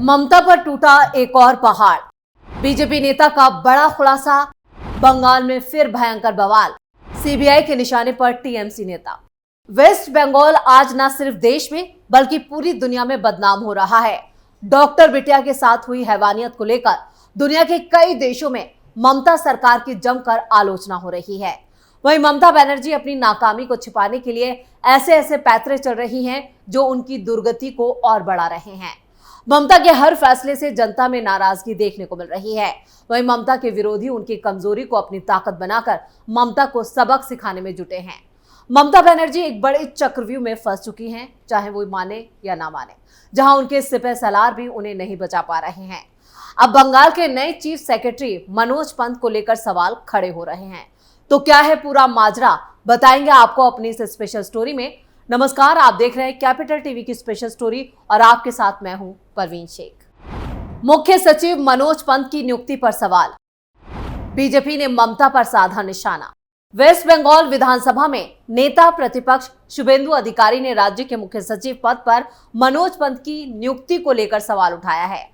ममता पर टूटा एक और पहाड़। बीजेपी नेता का बड़ा खुलासा। बंगाल में फिर भयंकर बवाल। सीबीआई के निशाने पर टीएमसी नेता। वेस्ट बंगाल आज न सिर्फ देश में बल्कि पूरी दुनिया में बदनाम हो रहा है। डॉक्टर बिटिया के साथ हुई हैवानियत को लेकर दुनिया के कई देशों में ममता सरकार की जमकर आलोचना हो रही है। वहीं ममता बनर्जी अपनी नाकामी को छिपाने के लिए ऐसे ऐसे पैंतरे चल रही हैं जो उनकी दुर्गति को और बढ़ा रहे हैं। ममता के हर फैसले से जनता में नाराजगी देखने को मिल रही है। वहीं ममता के विरोधी उनकी कमजोरी को अपनी ताकत बनाकर ममता को सबक सिखाने में जुटे हैं। ममता बनर्जी एक बड़े चक्रव्यूह में फंस चुकी हैं, चाहे वो माने या ना माने, जहां उनके सिपह सलार भी उन्हें नहीं बचा पा रहे हैं। अब बंगाल के नए चीफ सेक्रेटरी मनोज पंत को लेकर सवाल खड़े हो रहे हैं। तो क्या है पूरा माजरा, बताएंगे आपको अपनी इस स्पेशल स्टोरी में। नमस्कार, आप देख रहे हैं कैपिटल टीवी की स्पेशल स्टोरी और आपके साथ मैं हूं परवीन शेख। मुख्य सचिव मनोज पंत की नियुक्ति पर सवाल। बीजेपी ने ममता पर साधा निशाना। वेस्ट बंगाल विधानसभा में नेता प्रतिपक्ष शुभेंदु अधिकारी ने राज्य के मुख्य सचिव पद पर मनोज पंत की नियुक्ति को लेकर सवाल उठाया है।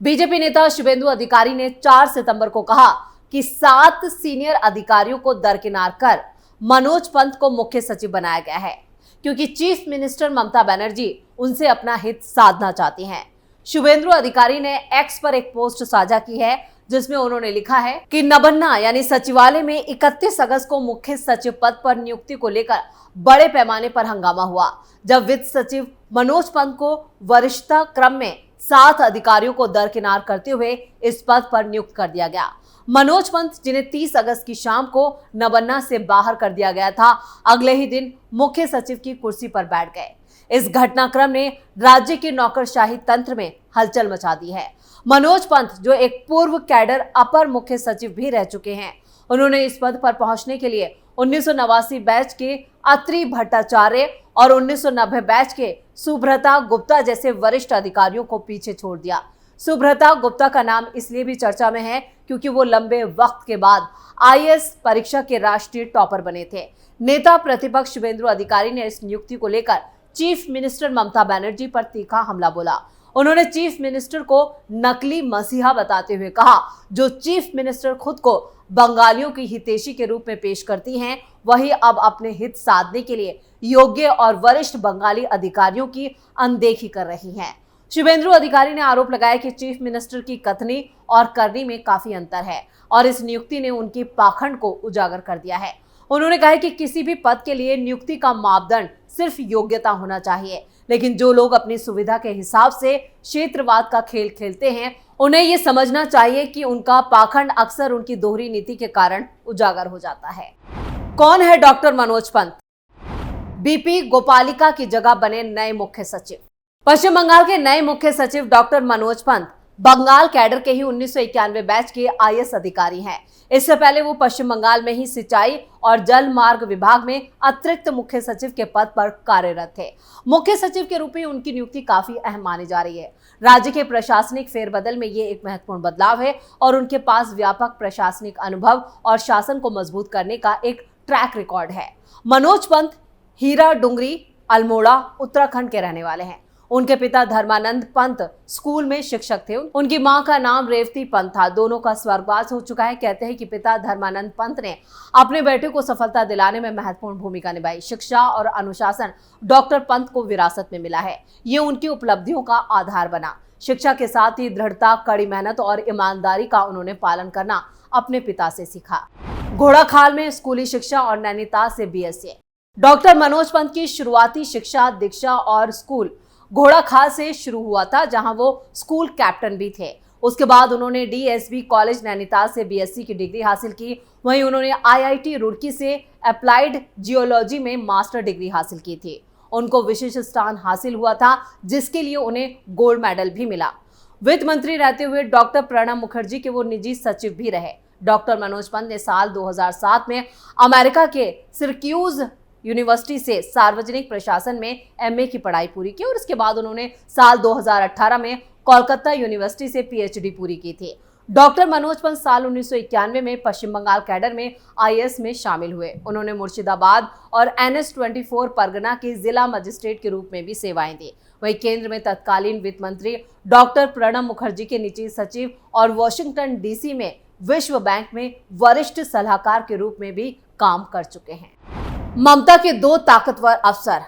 बीजेपी नेता शुभेंदु अधिकारी ने 4 सितंबर को कहा कि 7 सीनियर अधिकारियों को दरकिनार कर मनोज पंत को मुख्य सचिव बनाया गया है, क्योंकि चीफ मिनिस्टर ममता बनर्जी उनसे अपना हित साधना चाहती हैं। शुभेंदु अधिकारी ने एक्स पर एक पोस्ट साझा की है, जिसमें उन्होंने लिखा है कि नबन्ना यानी सचिवालय में 31 अगस्त को मुख्य सचिव पद पर नियुक्ति को लेकर बड़े पैमाने पर हंगामा हुआ, जब वित्त सचिव मनोज पंत को वरिष्ठता क्रम में 7 अधिकारियों को दरकिनार करते हुए इस पद पर नियुक्त कर दिया गया। मनोज पंत, जिन्हें 30 अगस्त की शाम को नबन्ना से बाहर कर दिया गया था, अगले ही दिन मुख्य सचिव की कुर्सी पर बैठ गए। इस घटनाक्रम ने राज्य के नौकरशाही तंत्र में हलचल मचा दी है। मनोज पंत, जो एक पूर्व कैडर अपर मुख्य सचिव भी रह चुके हैं, उन्होंने इस पद पर पहुंचने के लिए 1989 बैच के अत्रि भट्टाचार्य और 1990 बैच के सुब्रता गुप्ता जैसे वरिष्ठ अधिकारियों को पीछे छोड़ दिया। सुब्रता गुप्ता का नाम इसलिए भी चर्चा में है क्योंकि वो लंबे वक्त के बाद आईएएस परीक्षा के राष्ट्रीय टॉपर बने थे। नेता प्रतिपक्ष शुभेंदु अधिकारी ने इस नियुक्ति को लेकर चीफ मिनिस्टर ममता बनर्जी पर तीखा हमला बोला। उन्होंने चीफ मिनिस्टर को नकली मसीहा बताते हुए कहा, जो चीफ मिनिस्टर खुद को बंगालियों की हितैषी के रूप में पेश करती हैं, वही अब अपने हित साधने के लिए योग्य और वरिष्ठ बंगाली अधिकारियों की अनदेखी कर रही हैं। शुभेंदु अधिकारी ने आरोप लगाया कि चीफ मिनिस्टर की कथनी और करनी में काफी अंतर है और इस नियुक्ति ने उनकी पाखंड को उजागर कर दिया है। उन्होंने कहा कि किसी भी पद के लिए नियुक्ति का मापदंड सिर्फ योग्यता होना चाहिए, लेकिन जो लोग अपनी सुविधा के हिसाब से क्षेत्रवाद का खेल खेलते हैं, उन्हें ये समझना चाहिए कि उनका पाखंड अक्सर उनकी दोहरी नीति के कारण उजागर हो जाता है। कौन है डॉक्टर मनोज पंत? बीपी गोपालिका की जगह बने नए मुख्य सचिव। पश्चिम बंगाल के नए मुख्य सचिव डॉक्टर मनोज पंत बंगाल कैडर के ही 1991 बैच के आईएएस अधिकारी हैं। इससे पहले वो पश्चिम बंगाल में ही सिंचाई और जल मार्ग विभाग में अतिरिक्त मुख्य सचिव के पद पर कार्यरत थे। मुख्य सचिव के रूप में उनकी नियुक्ति काफी अहम मानी जा रही है। राज्य के प्रशासनिक फेरबदल में ये एक महत्वपूर्ण बदलाव है और उनके पास व्यापक प्रशासनिक अनुभव और शासन को मजबूत करने का एक ट्रैक रिकॉर्ड है। मनोज पंत हीरा डुंगरी, अल्मोड़ा, उत्तराखंड के रहने वाले हैं। उनके पिता धर्मानंद पंत स्कूल में शिक्षक थे। उनकी मां का नाम रेवती पंत था। दोनों का स्वर्गवास हो चुका है। कहते हैं कि पिता धर्मानंद पंत ने अपने बेटे को सफलता दिलाने में महत्वपूर्ण भूमिका निभाई। शिक्षा और अनुशासन डॉक्टर पंत को विरासत में मिला है। ये उनकी उपलब्धियों का आधार बना। शिक्षा के साथ ही दृढ़ता, कड़ी मेहनत और ईमानदारी का उन्होंने पालन करना अपने पिता से सीखा। घोड़ाखाल में स्कूली शिक्षा और नैनीताल से बीएससी। डॉक्टर मनोज पंत की शुरुआती शिक्षा दीक्षा और स्कूल घोड़ाखाल से शुरू हुआ था, जहां वो स्कूल कैप्टन भी थे। उसके बाद उन्होंने डीएसबी कॉलेज नैनीताल से बीएससी की डिग्री हासिल की। वहीं उन्होंने आईआईटी रुड़की से अप्लाइड जियोलॉजी में मास्टर डिग्री हासिल की थी। उनको विशेष स्थान हासिल हुआ था, जिसके लिए उन्हें गोल्ड मेडल भी मिला। वित्त मंत्री रहते हुए डॉक्टर प्रणब मुखर्जी के वो निजी सचिव भी रहे। डॉक्टर मनोज पंत ने साल 2007 में अमेरिका के सिरक्यूज यूनिवर्सिटी से सार्वजनिक प्रशासन में एमए की पढ़ाई पूरी की और उसके बाद उन्होंने साल 2018 में कोलकाता यूनिवर्सिटी से पीएचडी पूरी की थी। डॉक्टर मनोज पंत साल 1991 में पश्चिम बंगाल कैडर में आईएएस में शामिल हुए। उन्होंने मुर्शिदाबाद और NH-24 परगना के जिला मजिस्ट्रेट के रूप में भी सेवाएं दी। वहीं केंद्र में तत्कालीन वित्त मंत्री डॉक्टर प्रणब मुखर्जी के निजी सचिव और वॉशिंगटन डीसी में विश्व बैंक में वरिष्ठ सलाहकार के रूप में भी काम कर चुके हैं। ममता के 2 ताकतवर अफसर,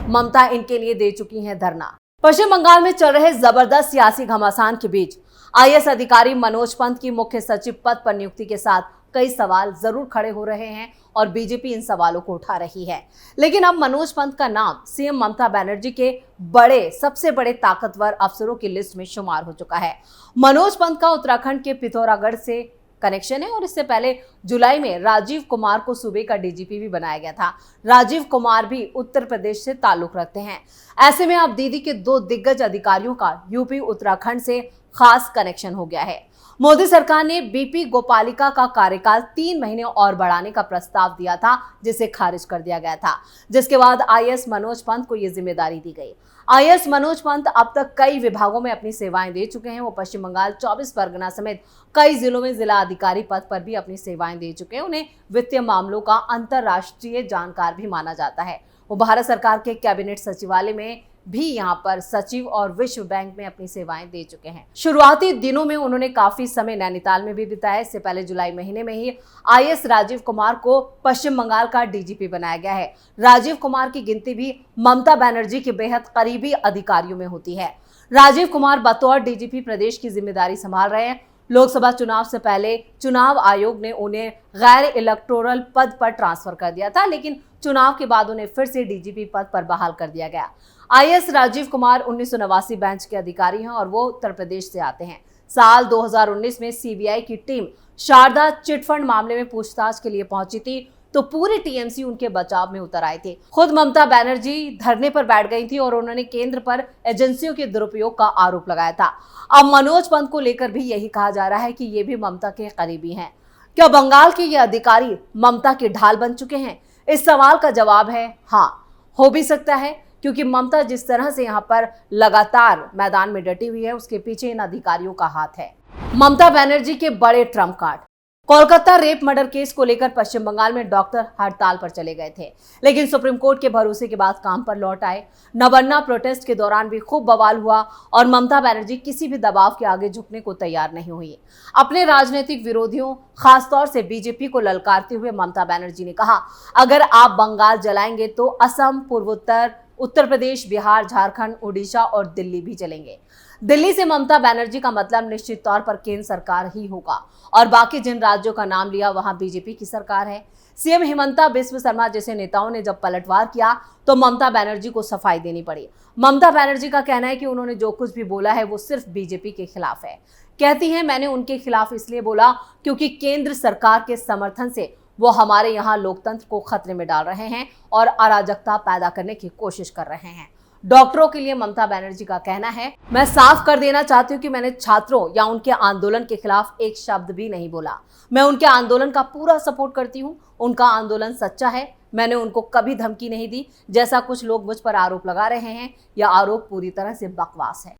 ममता इनके लिए दे चुकी हैं धरना। पश्चिम बंगाल में चल रहे जबरदस्त सियासी घमासान के बीच आईएएस अधिकारी मनोज पंत की मुख्य सचिव पद पर नियुक्ति के साथ कई सवाल जरूर खड़े हो रहे हैं और बीजेपी इन सवालों को उठा रही है। लेकिन अब मनोज पंत का नाम सीएम ममता बनर्जी के सबसे बड़े ताकतवर अफसरों की लिस्ट में शुमार हो चुका है। मनोज पंत का उत्तराखंड के पिथौरागढ़ से कनेक्शन है और इससे पहले जुलाई में राजीव कुमार को सूबे का डीजीपी भी बनाया गया था। राजीव कुमार भी उत्तर प्रदेश से ताल्लुक रखते हैं। ऐसे में अब दीदी के 2 दिग्गज अधिकारियों का यूपी उत्तराखंड से खास कनेक्शन हो गया है। मोदी सरकार ने बीपी गोपालिका का कार्यकाल 3 महीने और बढ़ाने का प्रस्ताव दिया था, जिसे खारिज कर दिया गया था, जिसके बाद आईएएस मनोज पंत को यह जिम्मेदारी दी गई। आईएएस मनोज पंत अब तक कई विभागों में अपनी सेवाएं दे चुके हैं। वो पश्चिम बंगाल 24 परगना समेत कई जिलों में जिला अधिकारी पद पर भी अपनी सेवाएं दे चुके हैं। उन्हें वित्तीय मामलों का अंतरराष्ट्रीय जानकार भी माना जाता है। वो भारत सरकार के कैबिनेट सचिवालय में भी यहाँ पर सचिव और विश्व बैंक में अपनी सेवाएं दे चुके हैं। शुरुआती दिनों में उन्होंने काफी समय नैनीताल में भी बिताया। इससे पहले जुलाई महीने में ही आईएएस राजीव कुमार को पश्चिम बंगाल का डीजीपी बनाया गया है। राजीव कुमार की गिनती भी ममता बनर्जी के बेहद करीबी अधिकारियों में होती है। राजीव कुमार बतौर डीजीपी प्रदेश की जिम्मेदारी संभाल रहे हैं। लोकसभा चुनाव से पहले चुनाव आयोग ने उन्हें गैर इलेक्टोरल पद पर ट्रांसफर कर दिया था, लेकिन चुनाव के बाद उन्हें फिर से डीजीपी पद पर बहाल कर दिया गया। आईएएस राजीव कुमार 1989 बैच के अधिकारी हैं और वो उत्तर प्रदेश से आते हैं। साल 2019 में सीबीआई की टीम शारदा चिटफंड मामले में पूछताछ के लिए पहुंची थी, तो पूरी टीएमसी उनके बचाव में उतर आए थे। खुद ममता बनर्जी धरने पर बैठ गई थी और उन्होंने केंद्र पर एजेंसियों के दुरुपयोग का आरोप लगाया था। अब मनोज पंत को लेकर भी यही कहा जा रहा है कि ये भी ममता के करीबी हैं। क्या बंगाल के ये अधिकारी ममता की ढाल बन चुके हैं? इस सवाल का जवाब है हाँ, हो भी सकता है, क्योंकि ममता जिस तरह से यहाँ पर लगातार मैदान में डटी हुई है, उसके पीछे इन अधिकारियों का हाथ है। ममता बनर्जी के बड़े Trump card. Kolkata rape murder case को लेकर पश्चिम बंगाल में डॉक्टर हड़ताल पर चले गए थे, लेकिन सुप्रीम कोर्ट के भरोसे के बाद काम पर लौट आए। नवन्ना प्रोटेस्ट के दौरान भी खूब बवाल हुआ और ममता बनर्जी किसी भी दबाव के आगे झुकने को तैयार नहीं हुई। अपने राजनीतिक विरोधियों, खासतौर से बीजेपी को ललकारते हुए ममता बनर्जी ने कहा, अगर आप बंगाल जलाएंगे तो असम, पूर्वोत्तर, उत्तर प्रदेश, बिहार, झारखंड, उड़ीसा और दिल्ली भी चलेंगे। दिल्ली से ममता बनर्जी का मतलब निश्चित तौर पर केंद्र सरकार ही होगा और बाकी जिन राज्यों का नाम लिया वहां बीजेपी की सरकार है। सीएम हिमंता बिस्व शर्मा जैसे नेताओं ने जब पलटवार किया तो ममता बनर्जी को सफाई देनी पड़ी। ममता बनर्जी का कहना है कि उन्होंने जो कुछ भी बोला है वो सिर्फ बीजेपी के खिलाफ है। कहती हैं, मैंने उनके खिलाफ इसलिए बोला क्योंकि केंद्र सरकार के समर्थन से वो हमारे यहाँ लोकतंत्र को खतरे में डाल रहे हैं और अराजकता पैदा करने की कोशिश कर रहे हैं। डॉक्टरों के लिए ममता बनर्जी का कहना है, मैं साफ कर देना चाहती हूँ कि मैंने छात्रों या उनके आंदोलन के खिलाफ एक शब्द भी नहीं बोला। मैं उनके आंदोलन का पूरा सपोर्ट करती हूँ। उनका आंदोलन सच्चा है। मैंने उनको कभी धमकी नहीं दी, जैसा कुछ लोग मुझ पर आरोप लगा रहे हैं। यह आरोप पूरी तरह से बकवास है।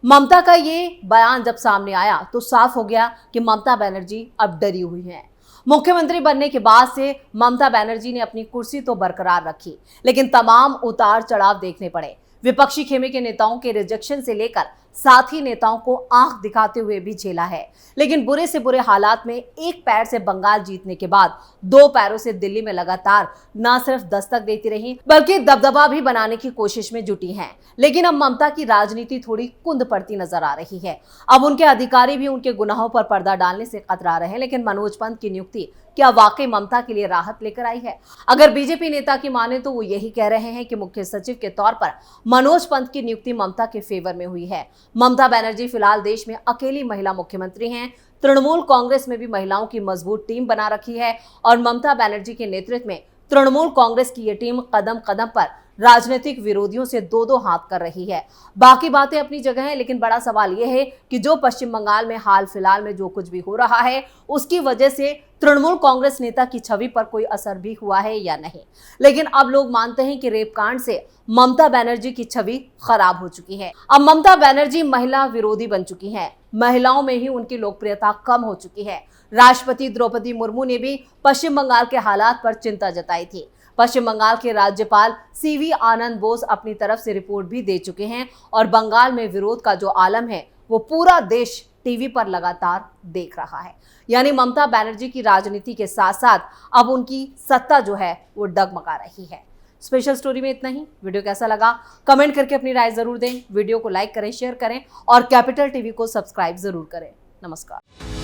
ममता का ये बयान जब सामने आया तो साफ हो गया कि ममता बनर्जी अब डरी हुई है। मुख्यमंत्री बनने के बाद से ममता बनर्जी ने अपनी कुर्सी तो बरकरार रखी, लेकिन तमाम उतार चढ़ाव देखने पड़े। विपक्षी खेमे के नेताओं के रिजेक्शन से लेकर साथी नेताओं को आंख दिखाते हुए भी झेला है, लेकिन बुरे से बुरे हालात में एक पैर से बंगाल जीतने के बाद 2 पैरों से दिल्ली में लगातार न सिर्फ दस्तक देती रही बल्कि दबदबा भी बनाने की कोशिश में जुटी हैं। लेकिन अब ममता की राजनीति थोड़ी कुंद पड़ती नजर आ रही है। अब उनके अधिकारी भी उनके गुनाहों पर पर्दा डालने से कतरा रहे हैं। लेकिन मनोज पंत की नियुक्ति क्या वाकई ममता के लिए राहत लेकर आई है? अगर बीजेपी नेता की माने तो वो यही कह रहे हैं कि मुख्य सचिव के तौर पर मनोज पंत की नियुक्ति ममता के फेवर में हुई है। ममता बनर्जी फिलहाल देश में अकेली महिला मुख्यमंत्री हैं। तृणमूल कांग्रेस में भी महिलाओं की मजबूत टीम बना रखी है और ममता बनर्जी के नेतृत्व में तृणमूल कांग्रेस की ये टीम कदम कदम पर राजनीतिक विरोधियों से 2-2 हाथ कर रही है। बाकी बातें अपनी जगह हैं, लेकिन बड़ा सवाल यह है कि जो पश्चिम बंगाल में हाल फिलहाल में जो कुछ भी हो रहा है उसकी वजह से तृणमूल कांग्रेस नेता की छवि पर कोई असर भी हुआ है या नहीं। लेकिन अब लोग मानते हैं कि रेप कांड से ममता बनर्जी की छवि खराब हो चुकी है। अब ममता बनर्जी महिला विरोधी बन चुकी हैं। महिलाओं में ही उनकी लोकप्रियता कम हो चुकी है। राष्ट्रपति द्रौपदी मुर्मू ने भी पश्चिम बंगाल के हालात पर चिंता जताई थी। पश्चिम बंगाल के राज्यपाल सीवी आनंद बोस अपनी तरफ से रिपोर्ट भी दे चुके हैं और बंगाल में विरोध का जो आलम है वो पूरा देश टीवी पर लगातार देख रहा है। यानी ममता बनर्जी की राजनीति के साथ साथ अब उनकी सत्ता जो है वो डगमगा रही है। स्पेशल स्टोरी में इतना ही। वीडियो कैसा लगा कमेंट करके अपनी राय जरूर दें। वीडियो को लाइक करें, शेयर करें और कैपिटल टीवी को सब्सक्राइब जरूर करें। नमस्कार।